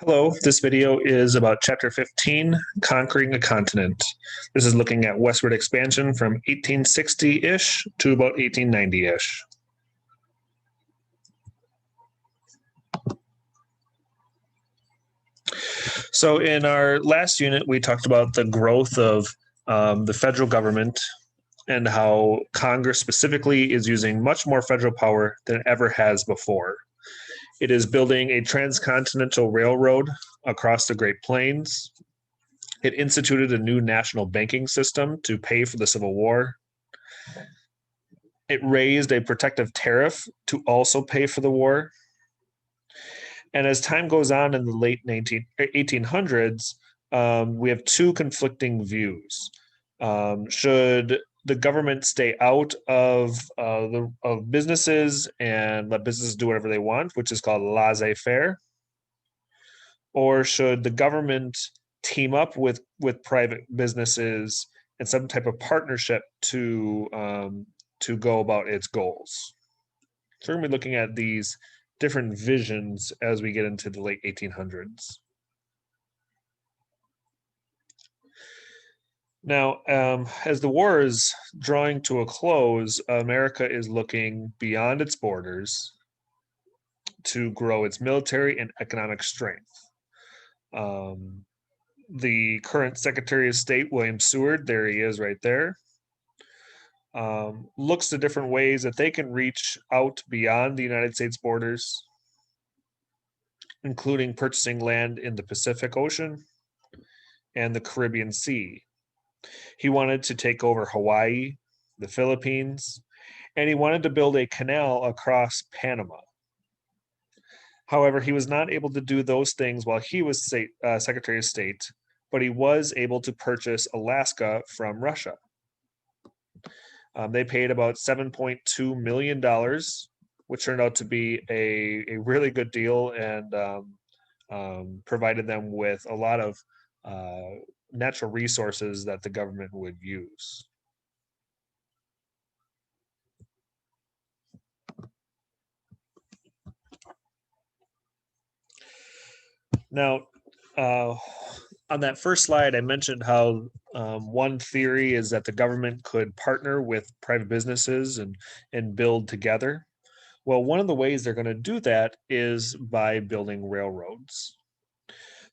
Hello, this video is about Chapter 15, Conquering a Continent. This is looking at westward expansion from 1860-ish to about 1890-ish. So in our last unit, we talked about the growth of the federal government and how Congress specifically is using much more federal power than it ever has before. It is building a transcontinental railroad across the Great Plains. It instituted a new national banking system to pay for the Civil War. It raised a protective tariff to also pay for the war. And as time goes on in the late 1800s, we have two conflicting views. Should the government stay out of businesses and let businesses do whatever they want, which is called laissez-faire? Or should the government team up with private businesses and some type of partnership to go about its goals? So we're going to be looking at these different visions as we get into the late 1800s. Now, as the war is drawing to a close, America is looking beyond its borders to grow its military and economic strength. The current Secretary of State, William Seward, there he is right there, looks to different ways that they can reach out beyond the United States borders, including purchasing land in the Pacific Ocean and the Caribbean Sea. He wanted to take over Hawaii, the Philippines, and he wanted to build a canal across Panama. However, he was not able to do those things while he was Secretary of State, but he was able to purchase Alaska from Russia. They paid about $7.2 million, which turned out to be a really good deal and provided them with a lot of natural resources that the government would use. Now, on that first slide, I mentioned how one theory is that the government could partner with private businesses and build together. Well, one of the ways they're going to do that is by building railroads.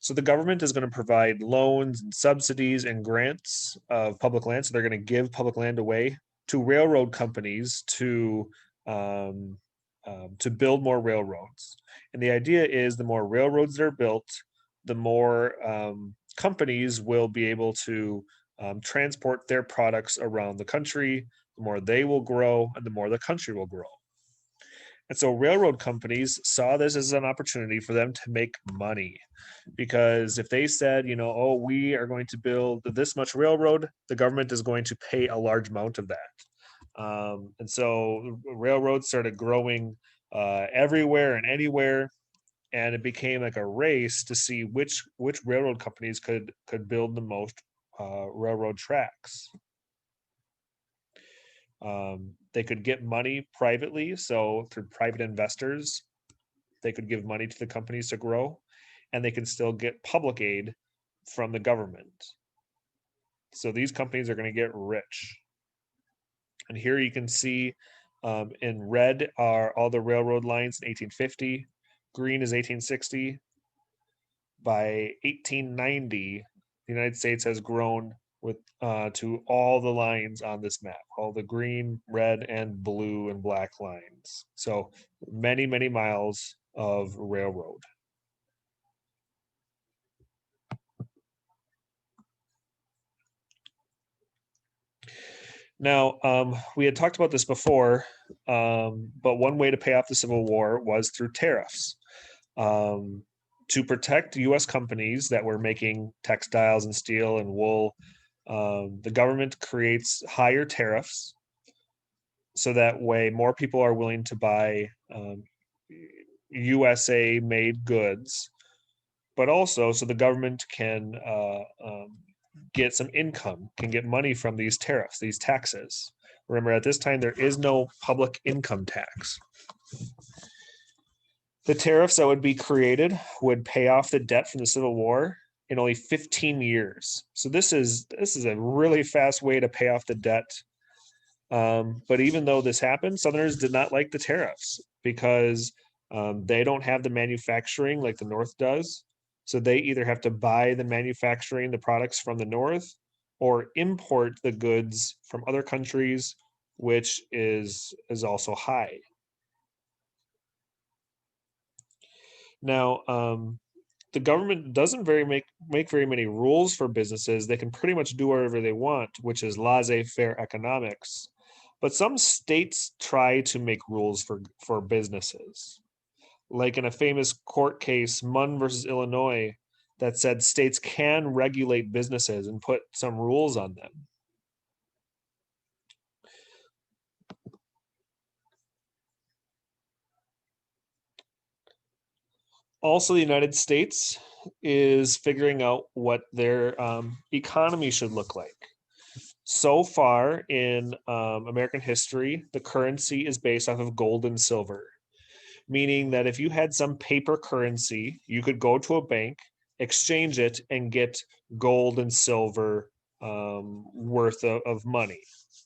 So the government is going to provide loans and subsidies and grants of public land. So they're going to give public land away to railroad companies to build more railroads. And the idea is the more railroads that are built, the more companies will be able to transport their products around the country. The more they will grow, and the more the country will grow. And so railroad companies saw this as an opportunity for them to make money, because if they said, oh, we are going to build this much railroad, the government is going to pay a large amount of that. And so railroads started growing everywhere and anywhere, and it became like a race to see which railroad companies could build the most railroad tracks. They could get money privately, so through private investors, they could give money to the companies to grow, and they can still get public aid from the government. So these companies are going to get rich. And here you can see in red are all the railroad lines in 1850. Green is 1860. By 1890, the United States has grown with to all the lines on this map, all the green, red, and blue and black lines. So many, many miles of railroad. Now, we had talked about this before, but one way to pay off the Civil War was through tariffs. To protect U.S. companies that were making textiles and steel and wool, the government creates higher tariffs, so that way more people are willing to buy USA-made goods, but also so the government can get some income, can get money from these tariffs, these taxes. Remember, at this time, there is no public income tax. The tariffs that would be created would pay off the debt from the Civil War in only 15 years. So this is a really fast way to pay off the debt. But even though this happened, Southerners did not like the tariffs because they don't have the manufacturing like the North does. So they either have to buy the manufacturing, the products from the North, or import the goods from other countries, which is also high. Now, the government doesn't make very many rules for businesses. They can pretty much do whatever they want, which is laissez-faire economics. But some states try to make rules for businesses. Like in a famous court case, Munn versus Illinois, that said states can regulate businesses and put some rules on them. Also, the United States is figuring out what their economy should look like. So far in American history, the currency is based off of gold and silver, meaning that if you had some paper currency, you could go to a bank, exchange it, and get gold and silver worth of money.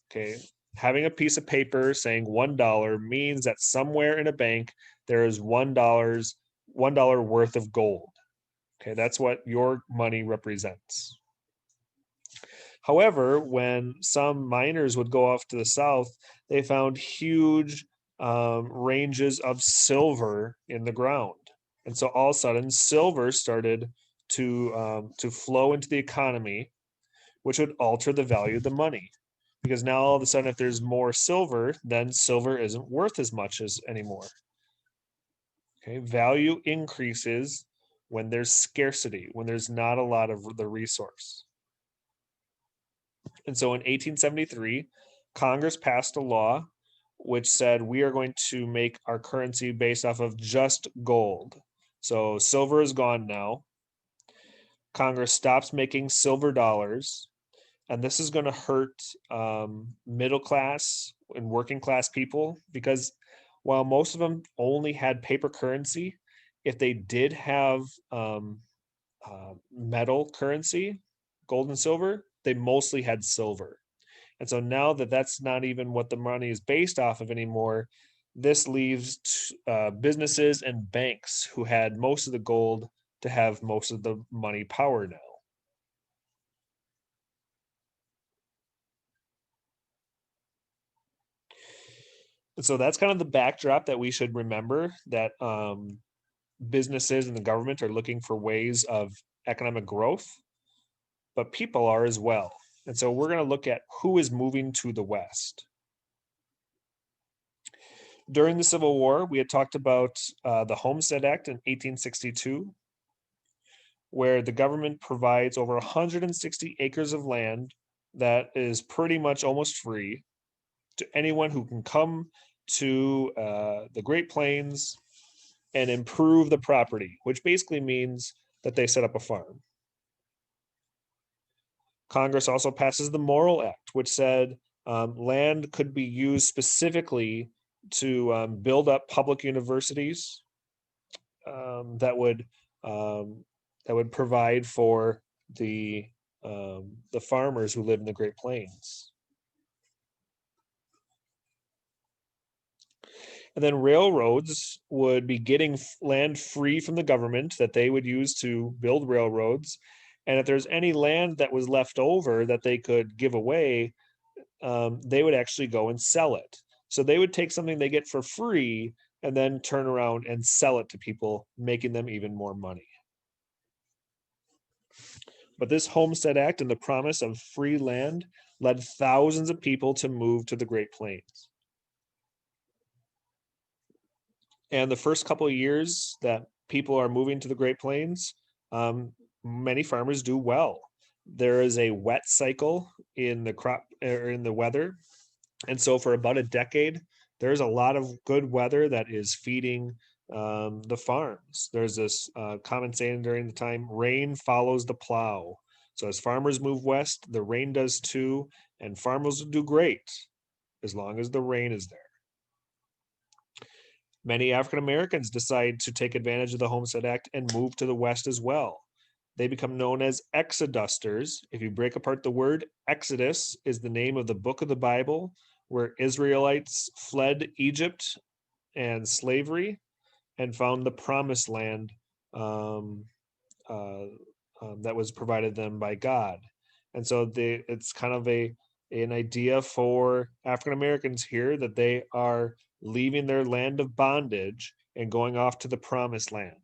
Okay. Having a piece of paper saying $1 means that somewhere in a bank there is $1 worth of gold. Okay, that's what your money represents. However, when some miners would go off to the south, they found huge ranges of silver in the ground, and so all of a sudden, silver started to flow into the economy, which would alter the value of the money. Because now all of a sudden, if there's more silver, then silver isn't worth as much as anymore. Okay, value increases when there's scarcity, when there's not a lot of the resource. And so in 1873, Congress passed a law which said we are going to make our currency based off of just gold. So silver is gone now. Congress stops making silver dollars, and this is going to hurt middle class and working class people, because while most of them only had paper currency, if they did have metal currency, gold and silver, they mostly had silver. And so now that that's not even what the money is based off of anymore, this leaves businesses and banks who had most of the gold to have most of the money power now. And so that's kind of the backdrop that we should remember, that businesses and the government are looking for ways of economic growth, but people are as well. And so we're going to look at who is moving to the West. During the Civil War, we had talked about the Homestead Act in 1862, where the government provides over 160 acres of land that is pretty much almost free to anyone who can come to the Great Plains and improve the property, which basically means that they set up a farm. Congress also passes the Morrill Act, which said land could be used specifically to build up public universities that would provide for the farmers who live in the Great Plains. And then railroads would be getting land free from the government that they would use to build railroads. And if there's any land that was left over that they could give away, they would actually go and sell it. So they would take something they get for free and then turn around and sell it to people, making them even more money. But this Homestead Act and the promise of free land led thousands of people to move to the Great Plains. And the first couple of years that people are moving to the Great Plains, many farmers do well. There is a wet cycle in the crop or in the weather. And so for about a decade, there's a lot of good weather that is feeding the farms. There's this common saying during the time, rain follows the plow. So as farmers move west, the rain does too, and farmers will do great as long as the rain is there. Many African Americans decide to take advantage of the Homestead Act and move to the West as well. They become known as exodusters. If you break apart the word, Exodus is the name of the book of the Bible where Israelites fled Egypt and slavery and found the promised land um, uh, that was provided them by God. And so it's kind of an idea for African Americans here that they are leaving their land of bondage and going off to the promised land.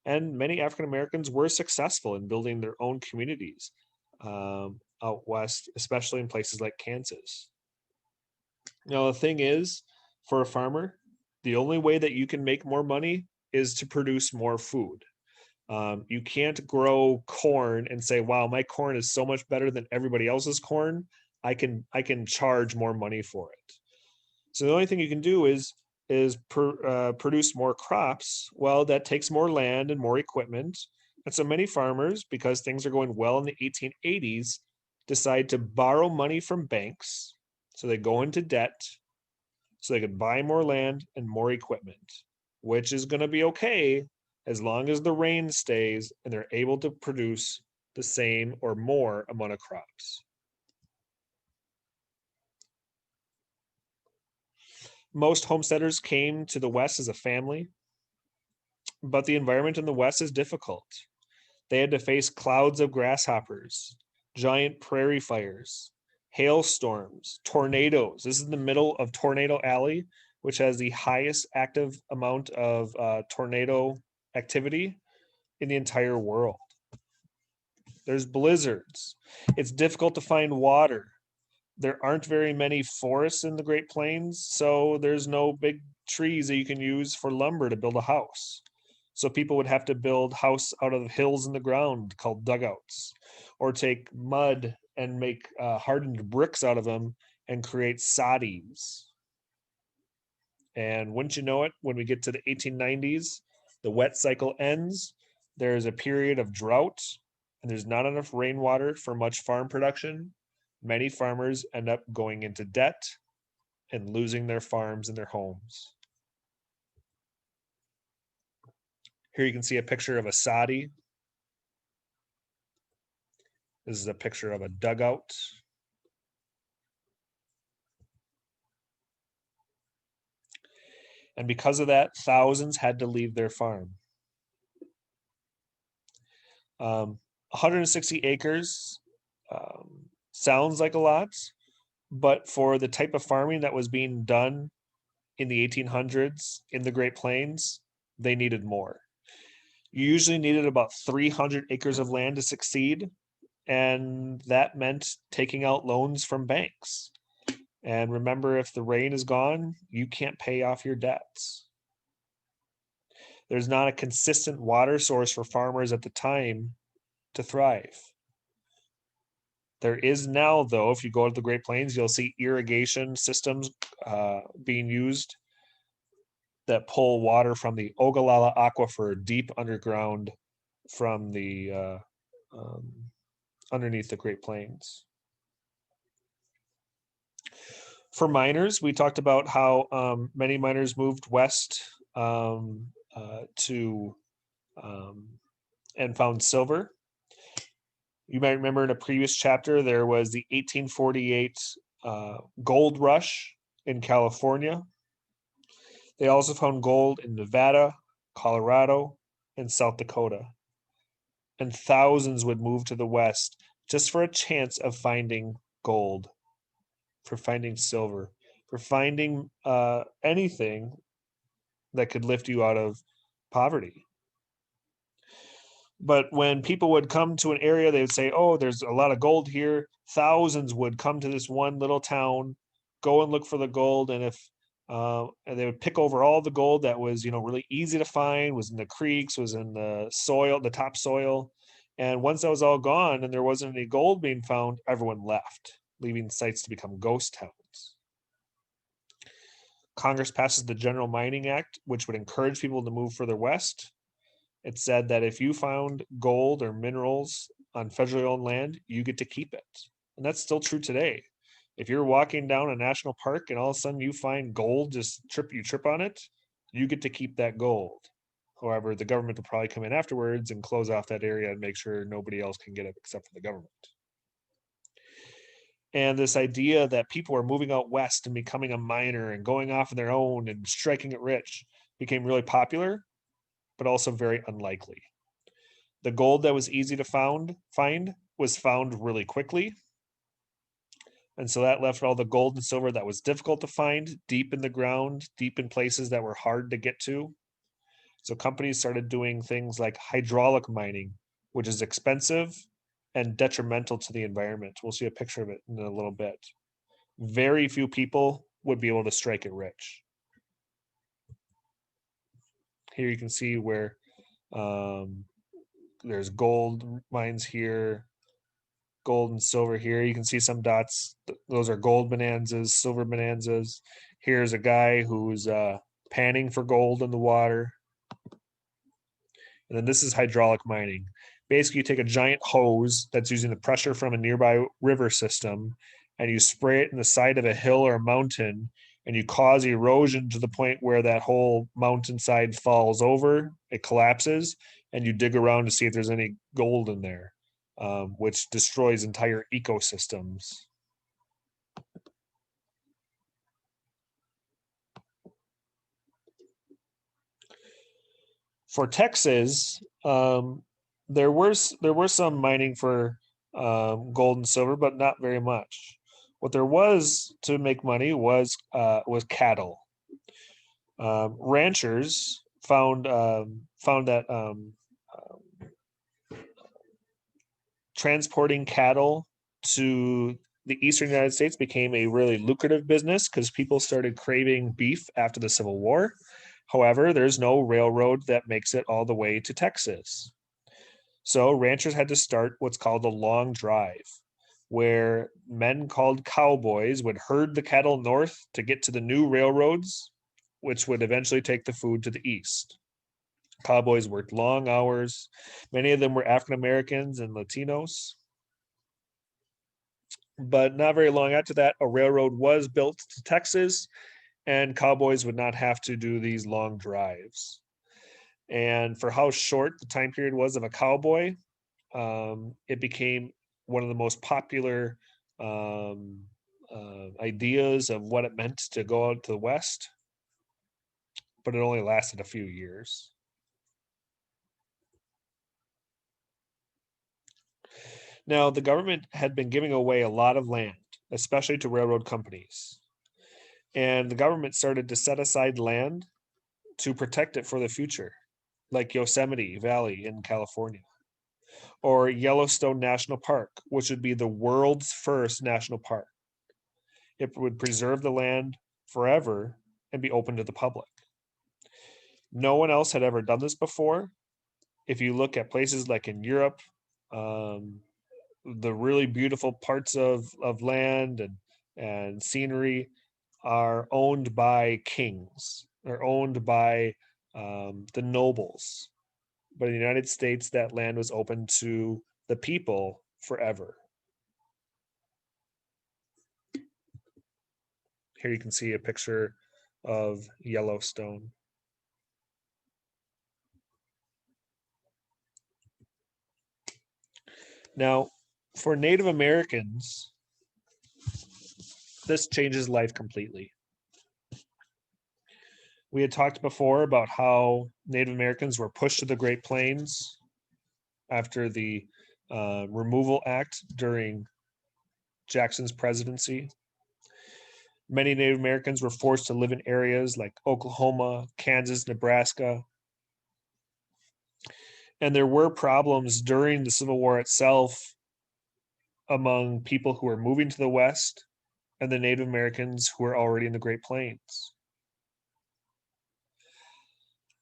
And many African Americans were successful in building their own communities out west, especially in places like Kansas. Now, the thing is, for a farmer, the only way that you can make more money is to produce more food. You can't grow corn and say, "Wow, my corn is so much better than everybody else's corn. I can charge more money for it." So the only thing you can do is produce more crops. Well, that takes more land and more equipment. And so many farmers, because things are going well in the 1880s, decide to borrow money from banks. So they go into debt so they could buy more land and more equipment, which is going to be okay as long as the rain stays and they're able to produce the same or more amount of crops. Most homesteaders came to the West as a family, but the environment in the West is difficult. They had to face clouds of grasshoppers, giant prairie fires, hailstorms, tornadoes. This is in the middle of Tornado Alley, which has the highest active amount of tornado activity in the entire world. There's blizzards. It's difficult to find water. There aren't very many forests in the Great Plains, so there's no big trees that you can use for lumber to build a house. So people would have to build house out of hills in the ground called dugouts, or take mud and make hardened bricks out of them and create soddies. And wouldn't you know it, when we get to the 1890s, the wet cycle ends. There's a period of drought, and there's not enough rainwater for much farm production. Many farmers end up going into debt and losing their farms and their homes. Here you can see a picture of a soddy. This is a picture of a dugout. And because of that, thousands had to leave their farm. 160 acres sounds like a lot, but for the type of farming that was being done in the 1800s in the Great Plains, they needed more. You usually needed about 300 acres of land to succeed, and that meant taking out loans from banks. And remember, if the rain is gone, you can't pay off your debts. There's not a consistent water source for farmers at the time to thrive. There is now, though. If you go to the Great Plains, you'll see irrigation systems being used that pull water from the Ogallala Aquifer deep underground from the underneath the Great Plains. For miners, we talked about how many miners moved west to and found silver. You might remember in a previous chapter, there was the 1848 gold rush in California. They also found gold in Nevada, Colorado, and South Dakota. And thousands would move to the West just for a chance of finding gold, for finding silver, for finding anything that could lift you out of poverty. But when people would come to an area, they would say, "Oh, there's a lot of gold here." Thousands would come to this one little town, go and look for the gold, and if and they would pick over all the gold that was, really easy to find, was in the creeks, was in the soil, the topsoil. And once that was all gone and there wasn't any gold being found, everyone left, leaving sites to become ghost towns. Congress passes the General Mining Act, which would encourage people to move further west. It said that if you found gold or minerals on federally owned land, you get to keep it. And that's still true today. If you're walking down a national park and all of a sudden you find gold, you trip on it, You get to keep that gold. However, the government will probably come in afterwards and close off that area and make sure nobody else can get it except for the government. And this idea that people are moving out west and becoming a miner and going off on their own and striking it rich became really popular, but also very unlikely. The gold that was easy to find was found really quickly. And so that left all the gold and silver that was difficult to find deep in the ground, deep in places that were hard to get to. So companies started doing things like hydraulic mining, which is expensive and detrimental to the environment. We'll see a picture of it in a little bit. Very few people would be able to strike it rich. Here you can see where there's gold mines here, gold and silver here. You can see some dots. Those are gold bonanzas, silver bonanzas. Here's a guy who's panning for gold in the water. And then this is hydraulic mining. Basically, you take a giant hose that's using the pressure from a nearby river system and you spray it in the side of a hill or a mountain and you cause erosion to the point where that whole mountainside falls over, it collapses, and you dig around to see if there's any gold in there, which destroys entire ecosystems. For Texas, there was some mining for gold and silver, but not very much. What there was to make money was cattle. Ranchers found that transporting cattle to the eastern United States became a really lucrative business because people started craving beef after the Civil War. However, there's no railroad that makes it all the way to Texas. So ranchers had to start what's called a long drive, where men called cowboys would herd the cattle north to get to the new railroads, which would eventually take the food to the east. Cowboys worked long hours. Many of them were African Americans and Latinos. But not very long after that, a railroad was built to Texas, and cowboys would not have to do these long drives. And for how short the time period was of a cowboy, it became one of the most popular ideas of what it meant to go out to the West, but it only lasted a few years. Now, the government had been giving away a lot of land, especially to railroad companies. And the government started to set aside land to protect it for the future, like Yosemite Valley in California, or Yellowstone National Park, which would be the world's first national park. It would preserve the land forever and be open to the public. No one else had ever done this before. If you look at places like in Europe, the really beautiful parts of land and scenery are owned by kings, are owned by the nobles. But in the United States, that land was open to the people forever. Here you can see a picture of Yellowstone. Now, for Native Americans, this changes life completely. We had talked before about how Native Americans were pushed to the Great Plains after the Removal Act during Jackson's presidency. Many Native Americans were forced to live in areas like Oklahoma, Kansas, Nebraska. And there were problems during the Civil War itself among people who were moving to the West and the Native Americans who were already in the Great Plains.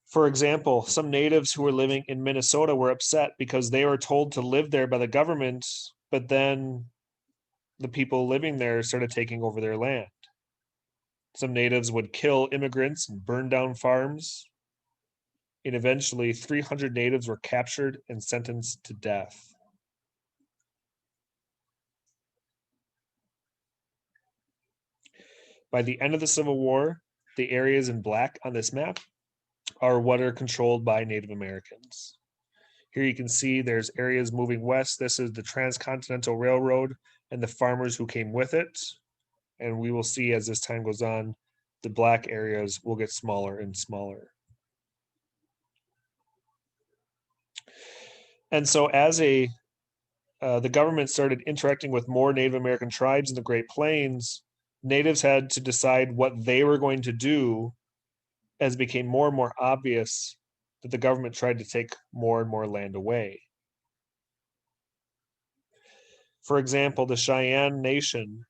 For example, some natives who were living in Minnesota were upset because they were told to live there by the government, but then the people living there started taking over their land. Some natives would kill immigrants and burn down farms. And eventually, 300 natives were captured and sentenced to death. By the end of the Civil War, the areas in black on this map are what are controlled by Native Americans. Here you can see there's areas moving west. This is the Transcontinental Railroad and the farmers who came with it. And we will see as this time goes on, the black areas will get smaller and smaller. And so as the government started interacting with more Native American tribes in the Great Plains, natives had to decide what they were going to do as it became more and more obvious that the government tried to take more and more land away. For example, the Cheyenne Nation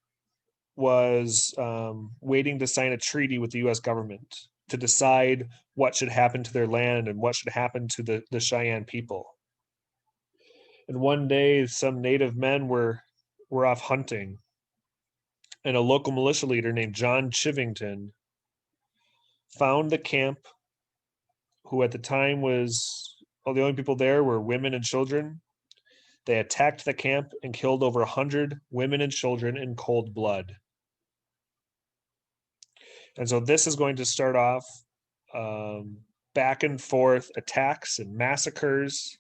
was waiting to sign a treaty with the US government to decide what should happen to their land and what should happen to the Cheyenne people. And one day, some native men were off hunting, and a local militia leader named John Chivington found the camp, who at the time was, well, the only people there were women and children. They attacked the camp and killed over 100 women and children in cold blood. And so this is going to start off back and forth attacks and massacres.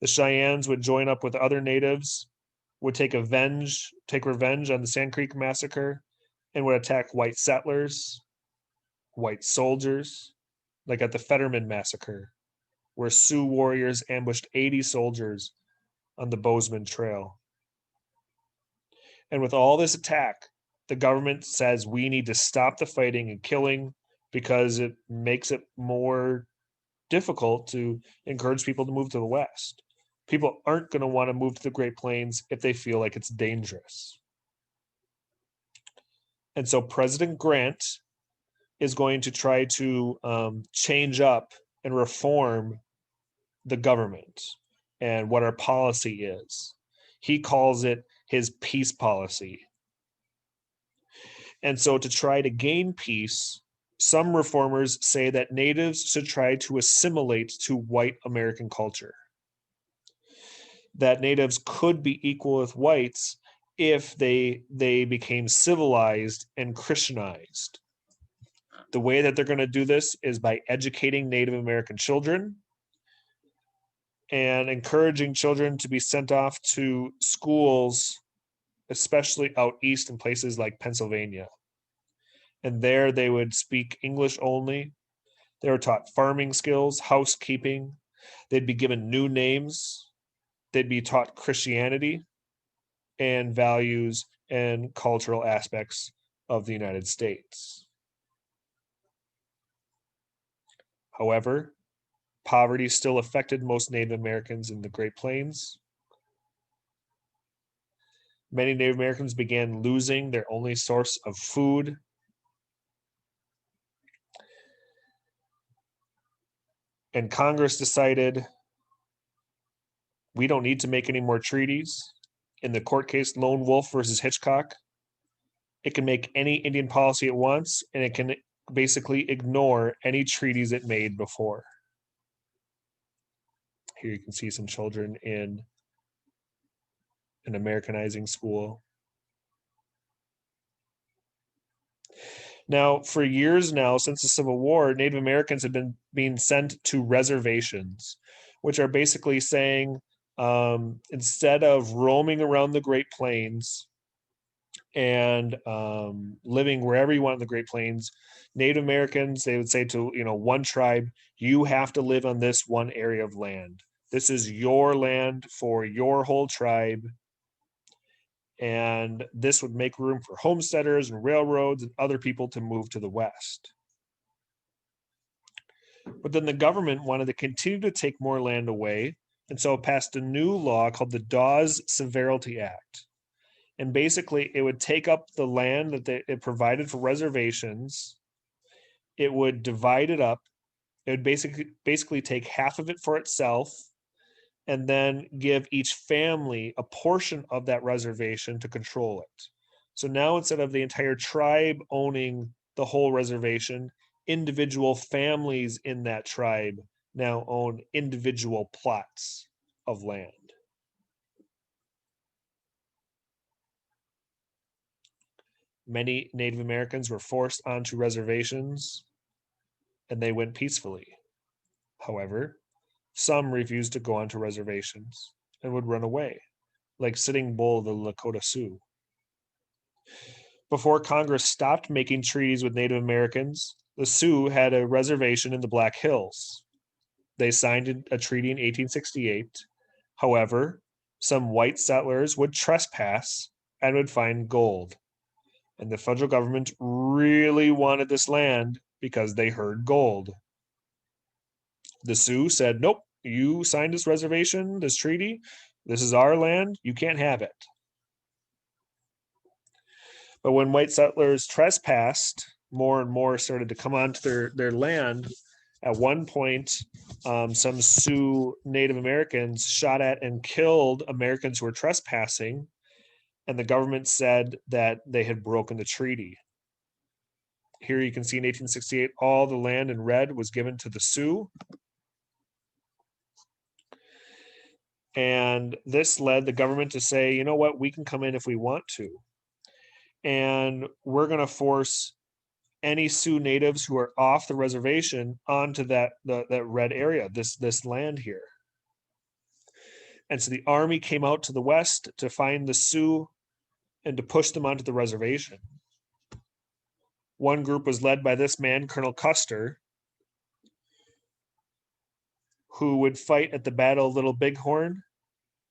The Cheyennes would join up with other natives, would take revenge on the Sand Creek massacre, and would attack white settlers, white soldiers, like at the Fetterman massacre, where Sioux warriors ambushed 80 soldiers on the Bozeman Trail. And with all this attack, the government says we need to stop the fighting and killing because it makes it more difficult to encourage people to move to the West. People aren't going to want to move to the Great Plains if they feel like it's dangerous. And so President Grant is going to try to change up and reform the government and what our policy is. He calls it his peace policy. And so, to try to gain peace, some reformers say that natives should try to assimilate to white American culture. That natives could be equal with whites if they became civilized and Christianized. The way that they're going to do this is by educating Native American children and encouraging children to be sent off to schools, especially out east in places like Pennsylvania. And there they would speak English only. They were taught farming skills, housekeeping. They'd be given new names. They'd be taught Christianity and values and cultural aspects of the United States. However, poverty still affected most Native Americans in the Great Plains. Many Native Americans began losing their only source of food. And Congress decided we don't need to make any more treaties. In the court case Lone Wolf versus Hitchcock, it can make any Indian policy it wants, and it can basically ignore any treaties it made before. Here you can see some children in an Americanizing school. Now, for years now, since the Civil War, Native Americans have been being sent to reservations, which are basically saying instead of roaming around the Great Plains and living wherever you want in the Great Plains, Native Americans, they would say to one tribe, you have to live on this one area of land. This is your land for your whole tribe. And this would make room for homesteaders and railroads and other people to move to the West. But then the government wanted to continue to take more land away, and so it passed a new law called the Dawes Severalty Act. And basically, it would take up the land that it provided for reservations. It would divide it up. It would basically take half of it for itself, and then give each family a portion of that reservation to control it. So now instead of the entire tribe owning the whole reservation, individual families in that tribe now own individual plots of land. Many Native Americans were forced onto reservations. and they went peacefully. However, some refused to go onto reservations and would run away, like Sitting Bull of the Lakota Sioux. Before Congress stopped making treaties with Native Americans, the Sioux had a reservation in the Black Hills. They signed a treaty in 1868. However, some white settlers would trespass and would find gold. And the federal government really wanted this land because they heard gold. The Sioux said, nope, you signed this reservation, this treaty. This is our land. You can't have it. But when white settlers trespassed, more and more started to come onto their land. At one point, some Sioux Native Americans shot at and killed Americans who were trespassing, and the government said that they had broken the treaty. Here you can see in 1868, all the land in red was given to the Sioux. And this led the government to say, you know what, we can come in if we want to. And we're going to force any Sioux natives who are off the reservation onto that red area, this land here. And so the army came out to the west to find the Sioux and to push them onto the reservation. One group was led by this man, Colonel Custer, who would fight at the Battle of Little Bighorn,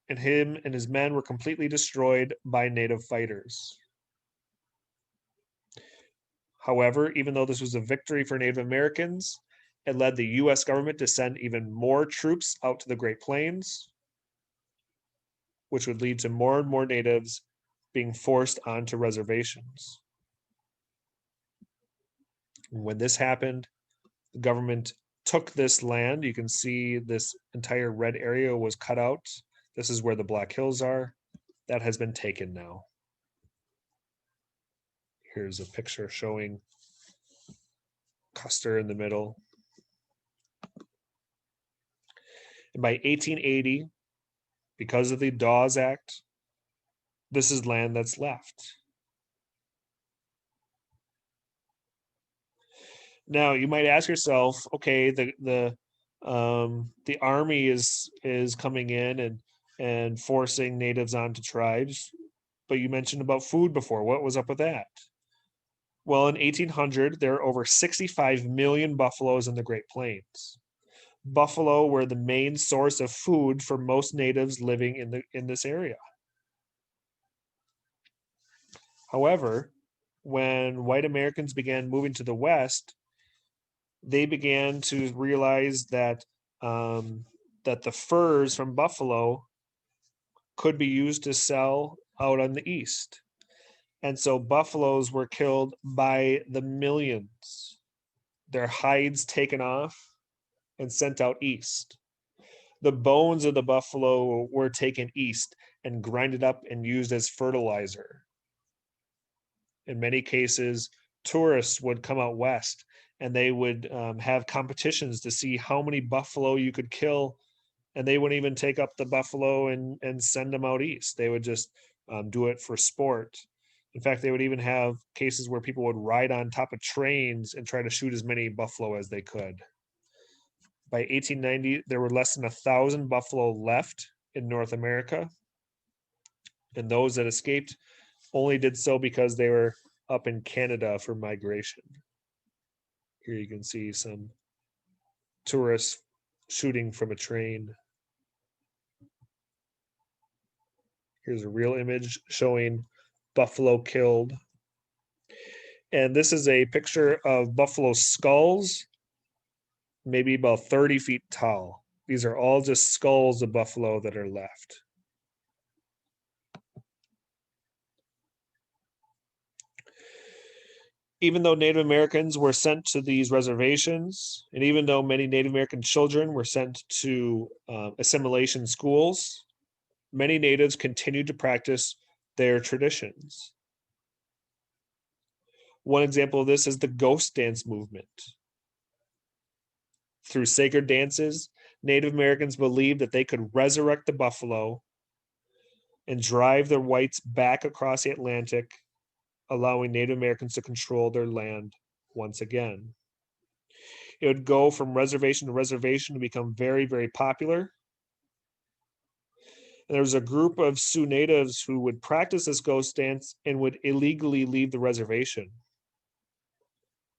and him and his men were completely destroyed by Native fighters. However, even though this was a victory for Native Americans, it led the US government to send even more troops out to the Great Plains, which would lead to more and more natives being forced onto reservations. When this happened, the government took this land. You can see this entire red area was cut out. This is where the Black Hills are. That has been taken now. Here's a picture showing Custer in the middle. And by 1880, because of the Dawes Act, this is land that's left. Now you might ask yourself, okay, the army is coming in and forcing natives onto tribes, but you mentioned about food before. What was up with that? Well, in 1800, there are over 65 million buffaloes in the Great Plains. Buffalo were the main source of food for most natives living in this area. However, when white Americans began moving to the West, they began to realize that that the furs from buffalo could be used to sell out on the East. And so buffaloes were killed by the millions, their hides taken off and sent out east. The bones of the buffalo were taken east and grinded up and used as fertilizer. In many cases, tourists would come out west and they would have competitions to see how many buffalo you could kill, and they wouldn't even take up the buffalo and send them out east. They would just do it for sport. In fact, they would even have cases where people would ride on top of trains and try to shoot as many buffalo as they could. By 1890, there were less than 1,000 buffalo left in North America, and those that escaped only did so because they were up in Canada for migration. Here you can see some tourists shooting from a train. Here's a real image showing buffalo killed. And this is a picture of buffalo skulls, maybe about 30 feet tall. These are all just skulls of buffalo that are left. Even though Native Americans were sent to these reservations, and even though many Native American children were sent to assimilation schools, many natives continued to practice their traditions. One example of this is the ghost dance movement. Through sacred dances, Native Americans believed that they could resurrect the buffalo and drive the whites back across the Atlantic, allowing Native Americans to control their land once again. It would go from reservation to reservation to become very, very popular. And there was a group of Sioux natives who would practice this ghost dance and would illegally leave the reservation.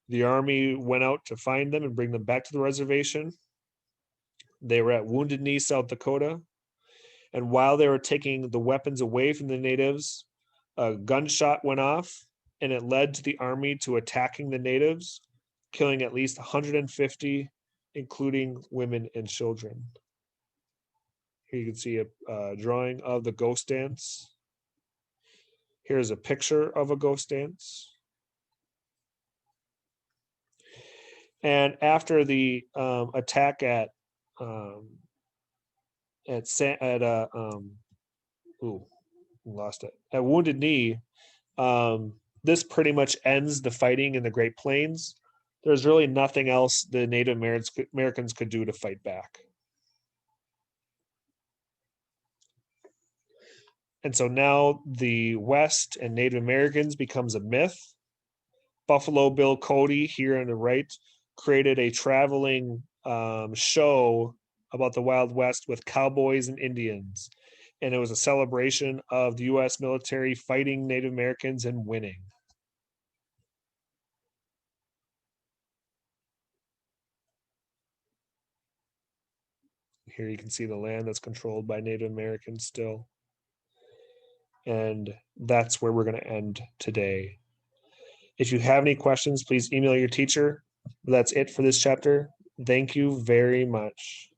The army went out to find them and bring them back to the reservation. They were at Wounded Knee, South Dakota. And while they were taking the weapons away from the natives, a gunshot went off and it led to the army to attacking the natives, killing at least 150, including women and children. Here you can see a drawing of the ghost dance. Here's a picture of a ghost dance. And after the attack at Wounded Knee, this pretty much ends the fighting in the Great Plains. There's really nothing else the Native Americans could do to fight back. And so now the West and Native Americans becomes a myth. Buffalo Bill Cody, here on the right, created a traveling show about the Wild West with cowboys and Indians. And it was a celebration of the U.S. military fighting Native Americans and winning. Here you can see the land that's controlled by Native Americans still. And that's where we're going to end today. If you have any questions, please email your teacher. That's it for this chapter. Thank you very much.